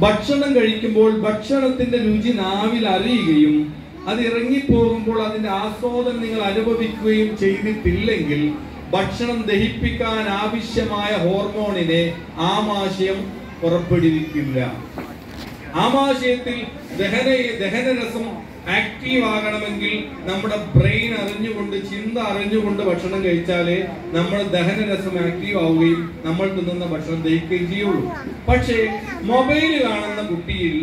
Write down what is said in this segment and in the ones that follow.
ഭക്ഷണം കഴിക്കുമ്പോൾ ഭക്ഷണത്തിന്റെ രുചി നാവിൽ അറിയുകയും അത് ഇറങ്ങിപ്പോകുമ്പോൾ അതിന്റെ ആസ്വാദനം നിങ്ങൾ അനുഭവിക്കുകയും ചെയ്തിട്ടില്ലെങ്കിൽ ഭക്ഷണം ദഹിപ്പിക്കാൻ ആവശ്യമായ ഹോർമോണിനെ ആമാശയം പുറപ്പെടുവിക്കില്ല. ആമാശയത്തിൽ ദഹനരസം ആക്റ്റീവ് ആകണമെങ്കിൽ നമ്മുടെ ബ്രെയിൻ അറിഞ്ഞുകൊണ്ട്, ചിന്ത അറിഞ്ഞുകൊണ്ട് ഭക്ഷണം കഴിച്ചാലേ നമ്മൾ ദഹനരസം ആക്റ്റീവ് ആവുകയും നമ്മൾ തിന്നുന്ന ഭക്ഷണം ദഹിക്കുകയും ചെയ്യുള്ളൂ. പക്ഷേ മൊബൈൽ കാണുന്ന കുട്ടിയിൽ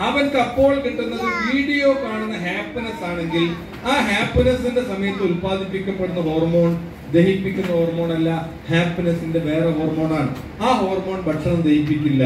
അവർക്ക് അപ്പോൾ കിട്ടുന്നത് വീഡിയോ കാണുന്ന ഹാപ്പിനെസ് ആണെങ്കിൽ ആ ഹാപ്പിനെസിന്റെ സമയത്ത് ഉൽപ്പാദിപ്പിക്കപ്പെടുന്ന ഹോർമോൺ ദഹിപ്പിക്കുന്ന ഹോർമോൺ അല്ല, ഹാപ്പിനെസിന്റെ വേറെ ഹോർമോണാണ്. ആ ഹോർമോൺ ഭക്ഷണം ദഹിപ്പിക്കില്ല.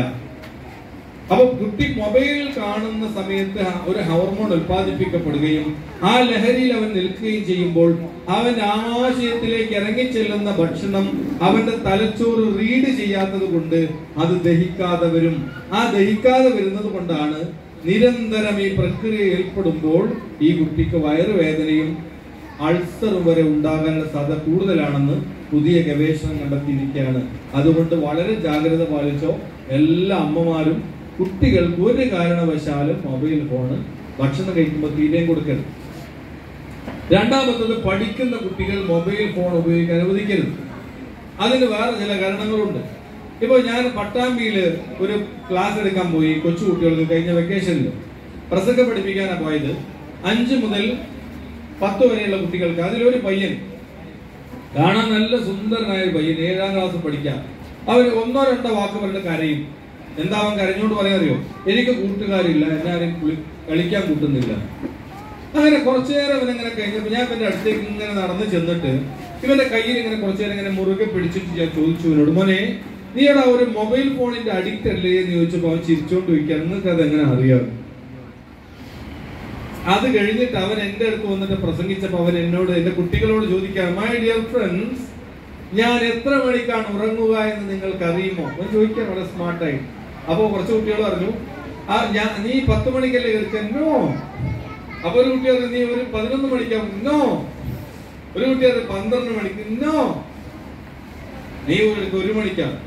അപ്പൊ കുട്ടി മൊബൈൽ കാണുന്ന സമയത്ത് ഒരു ഹോർമോൺ ഉൽപ്പാദിപ്പിക്കപ്പെടുകയും ആ ലഹരിയിൽ അവൻ നിൽക്കുകയും ചെയ്യുമ്പോൾ അവന്റെ ആമാശയത്തിലേക്ക് ഇറങ്ങിച്ചെല്ലുന്ന ഭക്ഷണം അവന്റെ തലച്ചോറ് റീഡ് ചെയ്യാത്തത് കൊണ്ട് അത് ദഹിക്കാതെ വരും. ആ ദഹിക്കാതെ വരുന്നത് കൊണ്ടാണ് നിരന്തരം ഈ പ്രക്രിയ ഏർപ്പെടുമ്പോൾ ഈ കുട്ടിക്ക് വയറുവേദനയും അൾസറും വരെ ഉണ്ടാകാനുള്ള സാധ്യത കൂടുതലാണെന്ന് പുതിയ ഗവേഷണം കണ്ടെത്തിയിരിക്കുകയാണ്. അതുകൊണ്ട് വളരെ ജാഗ്രത പാലിച്ചോ എല്ലാ അമ്മമാരും കുട്ടികൾക്ക് ഒരു കാരണവശാലും മൊബൈൽ ഫോണ് ഭക്ഷണം കഴിക്കുമ്പോൾ തീരെയും കൊടുക്കരുത്. രണ്ടാമത്തത്, പഠിക്കുന്ന കുട്ടികൾ മൊബൈൽ ഫോൺ ഉപയോഗിക്കാൻ അനുവദിക്കരുത്. അതിന് വേറെ ചില കാരണങ്ങളുണ്ട്. ഇപ്പൊ ഞാൻ പട്ടാമ്പിയില് ഒരു ക്ലാസ് എടുക്കാൻ പോയി കൊച്ചു കുട്ടികൾക്ക്. കഴിഞ്ഞ വെക്കേഷനിൽ പ്രസംഗം പഠിപ്പിക്കാനാണ് പോയത്. 5 മുതൽ 10 വരെയുള്ള കുട്ടികൾക്ക്. അതിലൊരു പയ്യൻ, കാണാൻ നല്ല സുന്ദരനായ ഒരു പയ്യൻ, 7ാം ക്ലാസ് പഠിക്കാം. അവന് 1-2 വാക്ക് പറഞ്ഞിട്ട് കരയും. എന്താ അവൻ കരഞ്ഞോണ്ട് പറയാറിയോ? എനിക്ക് കൂട്ടുകാരില്ല, എല്ലാവരും കളിക്കാൻ കൂട്ടുന്നില്ല. അങ്ങനെ കുറച്ചു നേരം അവനങ്ങനെ കഴിഞ്ഞപ്പോ ഞാൻ ഇവന്റെ അടുത്തേക്ക് ഇങ്ങനെ നടന്ന് ചെന്നിട്ട് ഇവന്റെ കയ്യിൽ ഇങ്ങനെ കുറച്ചു നേരം ഇങ്ങനെ മുറുകെ പിടിച്ചിട്ട് ഞാൻ ചോദിച്ചു ഇവനോട്, മോനെ നീടാ ഒരു മൊബൈൽ ഫോണിന്റെ അഡിക്റ്റ് അല്ലേ എന്ന് ചോദിച്ചപ്പോ അവൻ ചിരിച്ചോണ്ട് ചോദിക്കുക, നിങ്ങൾക്ക് അത് എങ്ങനെ അറിയാം? അത് കഴിഞ്ഞിട്ട് അവൻ എന്റെ അടുത്ത് വന്നിട്ട് പ്രസംഗിച്ചപ്പോ അവൻ എന്നോട്, എന്റെ കുട്ടികളോട് ചോദിക്കാം, മൈ ഡിയർ ഫ്രണ്ട്സ്, ഞാൻ എത്ര മണിക്കാണ് ഉറങ്ങുക എന്ന് നിങ്ങൾക്ക് അറിയുമോ? അവൻ ചോദിക്കാൻ വളരെ സ്മാർട്ടായി. അപ്പൊ കുറച്ച് കുട്ടികൾ പറഞ്ഞു, നീ 10 മണിക്കല്ലേ കേൾക്കാൻ? നോ. അപ്പൊ ഒരു കുട്ടി പറഞ്ഞു, നീ ഒരു 11 മണിക്കാവും? നോ. ഒരു കുട്ടി പറഞ്ഞു 12 മണിക്ക്? നോ. നീ 1 മണിക്കാണ്?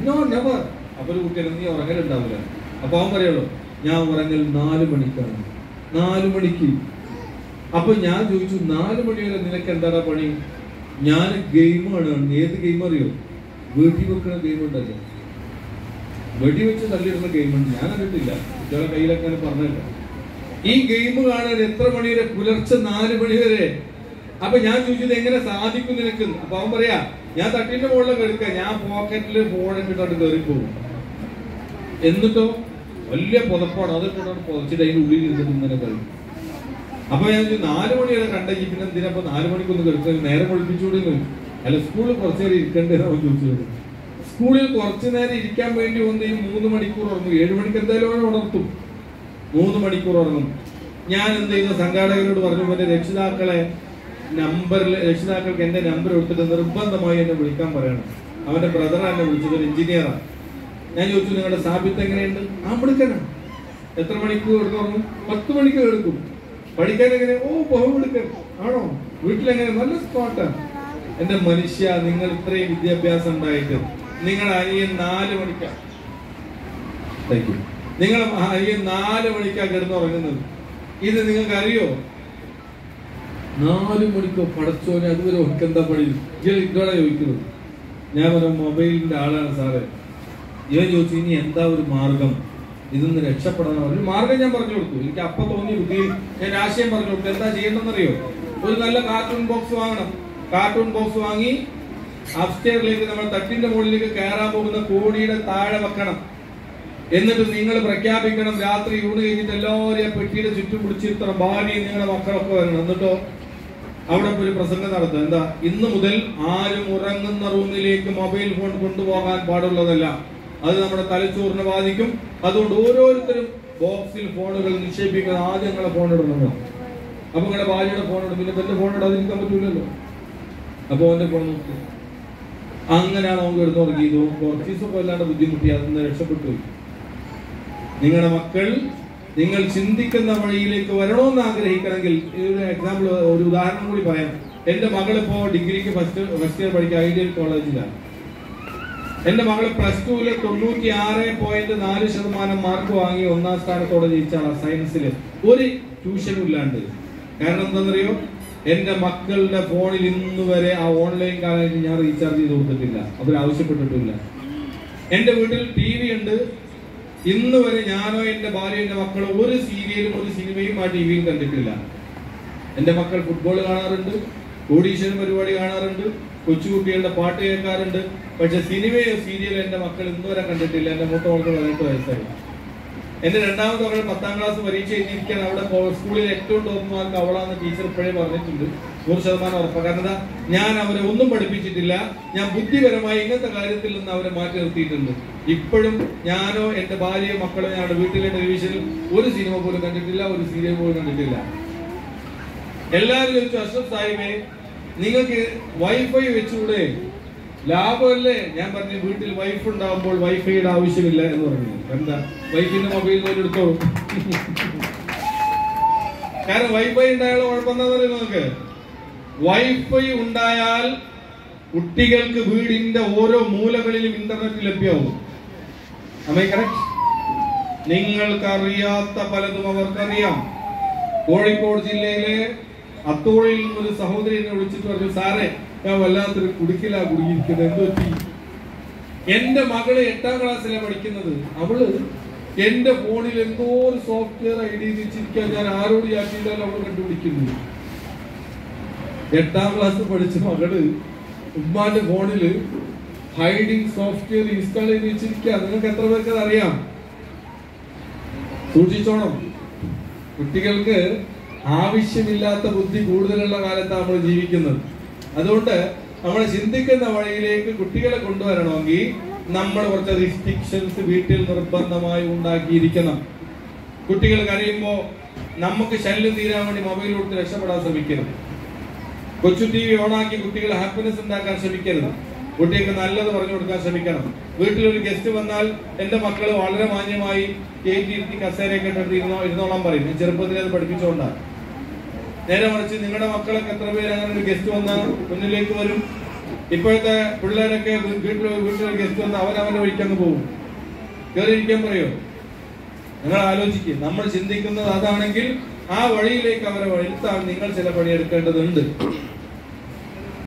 No, never. അപ്പൊ ഒരു കുട്ടി പറഞ്ഞു, നീ ഉറങ്ങലുണ്ടാവില്ല. അപ്പൊ അവൻ പറയുള്ളൂ, ഞാൻ ഉറങ്ങൽ 4 മണിക്കാണ്. 4 മണിക്ക്. അപ്പൊ ഞാൻ ചോദിച്ചു, 4 മണി വരെ നിനക്ക് എന്താടാ പണി? ഞാൻ ഗെയിമാണ്. ഏത് ഗെയിം അറിയോ? വെടി വെക്കുന്ന ഗെയിം ഉണ്ടല്ലോ, വെടിവെച്ച് തള്ളിയിടുന്ന ഗെയിമുണ്ട്. ഞാൻ കണ്ടിട്ടില്ല, കുട്ടികളെ കയ്യിലൊക്കെ പറഞ്ഞില്ല. ഈ ഗെയിം കാണാൻ എത്ര മണി വരെ? പുലർച്ചെ 4 മണി വരെ. അപ്പൊ ഞാൻ ചോദിച്ചത് എങ്ങനെ സാധിക്കും നിനക്ക്? അപ്പൊ അവൻ പറയാ, ഞാൻ തട്ടിന്റെ മുകളിൽ എടുക്കാം, ഞാൻ പോക്കറ്റില് ഫോൺ ഇട്ടിട്ട് കയറിപ്പോകും. എന്നിട്ടോ വലിയ പുതപ്പാണ്, അതിട്ട് പുതച്ചിട്ട് അതിന്റെ ഉള്ളിൽ ഇരുന്നിട്ട് ഇങ്ങനെ കഴിയും. അപ്പൊ ഞാൻ 4 മണി വരെ കണ്ടെങ്കിൽ പിന്നെ എന്തിനപ്പോ 4 മണിക്കൊന്ന് കഴിക്കാൻ നേരം ഒളിപ്പിച്ചുകൂടി? അല്ല, സ്കൂളിൽ കുറച്ചു നേരം ഇരിക്കേണ്ടത് അവൻ ചോദിച്ചത്. സ്കൂളിൽ കുറച്ചു നേരം ഇരിക്കാൻ വേണ്ടി വന്ന് ഈ 3 മണിക്കൂർ ഉറങ്ങും. 7 മണിക്ക് എന്തായാലും ഉണർത്തും. 3 മണിക്കൂർ ഉറങ്ങും. ഞാൻ എന്ത് ചെയ്തു? സംഘാടകരോട് പറഞ്ഞു, എന്റെ രക്ഷിതാക്കൾക്ക് എന്റെ നമ്പർ എടുത്തിട്ട് നിർബന്ധമായി എന്നെ വിളിക്കാൻ പറയണം. അവന്റെ ബ്രദറാണ് എന്നെ വിളിച്ചത്, ഒരു എഞ്ചിനീയറാണ്. ഞാൻ ചോദിച്ചു, നിങ്ങളുടെ സാബിത്ത് എങ്ങനെയുണ്ട്? വിളിക്കണം. എത്ര മണിക്കൂർ എടുക്കും? 10 മണിക്കൂർ എടുക്കും. പഠിക്കാൻ എങ്ങനെ? ബഹുമെടുക്കാൻ ആണോ? വീട്ടിലെങ്ങനെ? നല്ല സ്പോട്ടാണ്. എന്റെ മനുഷ്യ, നിങ്ങൾ ഇത്രയും വിദ്യാഭ്യാസം ഉണ്ടായിട്ട് നിങ്ങളുടെ അനിയൻ 4 മണിക്കാണ്, നിങ്ങളുടെ അനിയൻ 4 മണിക്കാണ് കിടന്നുറങ്ങുന്നത്. ഇത് നിങ്ങൾക്ക് അറിയോ? 4 മണിക്കോ? പടച്ചോനെ, അതുവരെ ഒക്കെ എന്താ പണി? ഇതോടെ ചോദിക്കുന്നത്. ഞാൻ പറഞ്ഞ മൊബൈലിന്റെ ആളാണ് സാറേ. ഇവൻ ചോദിച്ചു, ഇനി എന്താ ഒരു മാർഗം ഇതൊന്ന് രക്ഷപ്പെടാൻ? ഒരു മാർഗം ഞാൻ പറഞ്ഞു കൊടുത്തു. എനിക്ക് അപ്പൊ തോന്നിയ ബുദ്ധിയിൽ ഞാൻ ആശയം പറഞ്ഞു കൊടുത്തു. എന്താ ചെയ്യണമെന്നറിയോ? ഒരു നല്ല കാർട്ടൂൺ ബോക്സ് വാങ്ങണം. കാർട്ടൂൺ ബോക്സ് വാങ്ങി അപ്സ്റ്റെയറിലേക്ക്, നമ്മൾ തട്ടിന്റെ മുകളിലേക്ക് കയറാൻ പോകുന്ന കോടിയുടെ താഴെ വെക്കണം. എന്നിട്ട് നിങ്ങൾ പ്രഖ്യാപിക്കണം, രാത്രി ഊണ് കഴിഞ്ഞിട്ട് എല്ലാവരെയും പെട്ടിയുടെ ചുറ്റും പിടിച്ചിരുത്തണം. ഭാര്യയും നിങ്ങളുടെ മക്കളൊക്കെ വരണം. എന്നിട്ടോ അവിടെ ഒരു പ്രസംഗം നടത്തുക. എന്താ? ഇന്ന് മുതൽ ആരും ഉറങ്ങുന്ന റൂമിലേക്ക് മൊബൈൽ ഫോൺ കൊണ്ടുപോകാൻ പാടുള്ളതല്ല. അത് നമ്മുടെ തലച്ചോറിനെ ബാധിക്കും. അതുകൊണ്ട് ഓരോരുത്തരും ബോക്സിൽ ഫോണുകൾ നിക്ഷേപിക്കുന്നത്. ആദ്യം നിങ്ങളെ ഫോൺ ഇടണം. അപ്പൊ നിങ്ങളുടെ ഭാര്യയുടെ ഫോൺ ഇടും, പിന്നെ എന്റെ ഫോൺ ഇടാതിരിക്കാൻ പറ്റൂലല്ലോ. അപ്പൊ അവന്റെ ഫോൺ നോക്കും. അങ്ങനെയാണ് അവൻ കിടന്നു തുടങ്ങിയത്. കുറച്ച് ദിവസമൊക്കെ അല്ലാണ്ട് ബുദ്ധിമുട്ടി, അതൊന്ന് രക്ഷപ്പെട്ടു. നിങ്ങളുടെ മക്കൾ നിങ്ങൾ ചിന്തിക്കുന്ന വഴിയിലേക്ക് വരണമെന്ന് ആഗ്രഹിക്കണമെങ്കിൽ, ഒരു എക്സാമ്പിൾ, ഒരു ഉദാഹരണം കൂടി പറയാം. എന്റെ മകളിപ്പോ ഡിഗ്രിക്ക് ഫസ്റ്റ് ഇയർ പഠിക്കുക ഐഡിയൽ കോളേജിലാണ്. എന്റെ മകള് +2 96.4% മാർക്ക് വാങ്ങി 1ാം സ്ഥാനത്തോടെ ജയിച്ചാണ് സയൻസില്. ഒരു ട്യൂഷനും ഇല്ലാണ്ട്. കാരണം എന്താണെന്നറിയോ? എന്റെ മക്കളുടെ ഫോണിൽ ഇന്ന് വരെ ആ ഓൺലൈൻ കാലത്ത് ഞാൻ റീചാർജ് ചെയ്ത് കൊടുത്തിട്ടില്ല, അവരാവശ്യപ്പെട്ടിട്ടില്ല. എന്റെ വീട്ടിൽ TV ഉണ്ട്. ഇന്ന് വരെ ഞാനോ എന്റെ ഭാര്യ എന്റെ മക്കളോ ഒരു സീരിയലും ഒരു സിനിമയും ആ TV-യിൽ കണ്ടിട്ടില്ല. എന്റെ മക്കൾ ഫുട്ബോൾ കാണാറുണ്ട്, ഓഡീഷൻ പരിപാടി കാണാറുണ്ട്, കൊച്ചുകുട്ടികളുടെ പാട്ട് കേൾക്കാറുണ്ട്. പക്ഷെ സിനിമയോ സീരിയലോ എന്റെ മക്കൾ ഇന്ന് വരെ കണ്ടിട്ടില്ല. എന്റെ മൂത്ത മക്കൾ 18 വയസ്സായി. എന്റെ രണ്ടാമത്തെ മകൾ 10ാം ക്ലാസ് പരീക്ഷ എഴുതിയിരിക്കാൻ അവിടെ സ്കൂളിൽ ഏറ്റവും ടോപ്പ് മാർക്ക് അവളാന്ന് ടീച്ചർ ഇപ്പോഴേ പറഞ്ഞിട്ടുണ്ട്. 100% ഉറപ്പാണ്. കാരണം എന്താ, ഞാൻ അവരെ ഒന്നും പഠിപ്പിച്ചിട്ടില്ല. ഞാൻ ബുദ്ധിപരമായി ഇങ്ങനത്തെ കാര്യത്തിൽ നിന്ന് അവരെ മാറ്റി നിർത്തിയിട്ടുണ്ട്. ഇപ്പോഴും ഞാനോ എന്റെ ഭാര്യയോ മക്കളോ ഞങ്ങളുടെ വീട്ടിലെ ടെലിവിഷനിൽ ഒരു സിനിമ പോലും കണ്ടിട്ടില്ല, ഒരു സീരിയൽ പോലും കണ്ടിട്ടില്ല. എല്ലാവരും ചോദിച്ചു, അഷ്റഫ് സാഹിബേ നിങ്ങൾക്ക് വൈഫൈ വെച്ചുകൂടെ, ലാഭമല്ലേ? ഞാൻ പറഞ്ഞു, വീട്ടിൽ വൈഫ് ഉണ്ടാകുമ്പോൾ വൈഫൈയുടെ ആവശ്യമില്ല എന്ന് പറഞ്ഞു. എന്താ, വൈഫിന്റെ മൊബൈൽ പോലും എടുത്തോളൂ. കാരണം വൈഫൈ ഉണ്ടായാലും കുഴപ്പമെന്താണെന്നറിയോ നിങ്ങൾക്ക്? വൈഫൈ ഉണ്ടായാൽ കുട്ടികൾക്ക് വീടിന്റെ ഓരോ മൂലകളിലും ഇന്റർനെറ്റ് ലഭ്യമാവും. കറക്റ്റ്? നിങ്ങൾക്കറിയാത്ത പലതും അവർക്കറിയാം. കോഴിക്കോട് ജില്ലയിലെ അത്തോളിൽ ഒരു സഹോദരി എന്നെ വിളിച്ചിട്ട് പറഞ്ഞു, സാറേ ഞാൻ വല്ലാത്തൊരു കുടുക്കിയിരിക്കുന്നത്, എന്ത് പറ്റി? എന്റെ മകള് 8ാം ക്ലാസ്സിലാണ് പഠിക്കുന്നത്. അവള് എന്റെ ഫോണിൽ എന്തോ ഒരു സോഫ്റ്റ്വെയർ ID വെച്ചിരിക്കാൻ ഞാൻ ആരോട് ചാറ്റിയിട്ടാലും അവള് കണ്ടുപിടിക്കുന്നു. 8ാം ക്ലാസ് പഠിച്ച മകള് ഉമ്മാന്റെ ഫോണില് ഹൈഡിങ് സോഫ്റ്റ്വെയർ ഇൻസ്റ്റാൾ ചെയ്ത് വെച്ചിരിക്കുക. നിങ്ങൾക്ക് എത്ര പേർക്ക് അത് അറിയാം? സൂക്ഷിച്ചോണം. കുട്ടികൾക്ക് ആവശ്യമില്ലാത്ത ബുദ്ധി കൂടുതലുള്ള കാലത്താണ് നമ്മൾ ജീവിക്കുന്നത്. അതുകൊണ്ട് നമ്മൾ ചിന്തിക്കുന്ന വഴിയിലേക്ക് കുട്ടികളെ കൊണ്ടുവരണമെങ്കിൽ നമ്മൾ കുറച്ച് റിസ്ട്രിക്ഷൻസ് വീട്ടിൽ നിർബന്ധമായി ഉണ്ടാക്കിയിരിക്കണം. കുട്ടികൾ കരയുമ്പോൾ നമുക്ക് ശല്യം തീരാൻ വേണ്ടി മൊബൈൽ കൊടുത്ത് രക്ഷപ്പെടാൻ ശ്രമിക്കരുത്. കൊച്ചു TV ഓണാക്കി കുട്ടികൾ ഹാപ്പിനെസ് ഉണ്ടാക്കാൻ ശ്രമിക്കരുത്. കുട്ടികൾക്ക് നല്ലത് പറഞ്ഞു കൊടുക്കാൻ ശ്രമിക്കണം. വീട്ടിലൊരു ഗസ്റ്റ് വന്നാൽ എന്റെ മക്കൾ വളരെ മാന്യമായി കയറ്റിയിരുത്തി കസേരയൊക്കെ ഇരുന്നോളാൻ പറയും. ഞാൻ ചെറുപ്പത്തിൽ അത് പഠിപ്പിച്ചുകൊണ്ടാണ്. നേരെ മറിച്ച് നിങ്ങളുടെ മക്കളൊക്കെ എത്ര പേര് അങ്ങനെ ഒരു ഗസ്റ്റ് വന്നാൽ മുന്നിലേക്ക് വരും? ഇപ്പോഴത്തെ പിള്ളേരൊക്കെ വീട്ടിലൊരു ഗസ്റ്റ് വന്നാൽ അവനവന്റെ വഴിക്കങ്ങ് പോകും. കയറിയിരിക്കാൻ പറയോ? നിങ്ങൾ ആലോചിക്കുക. നമ്മൾ ചിന്തിക്കുന്നത് അതാണെങ്കിൽ ആ വഴിയിലേക്ക് അവരെ വരുത്താൻ നിങ്ങൾ ചില പണിയെടുക്കേണ്ടതുണ്ട്.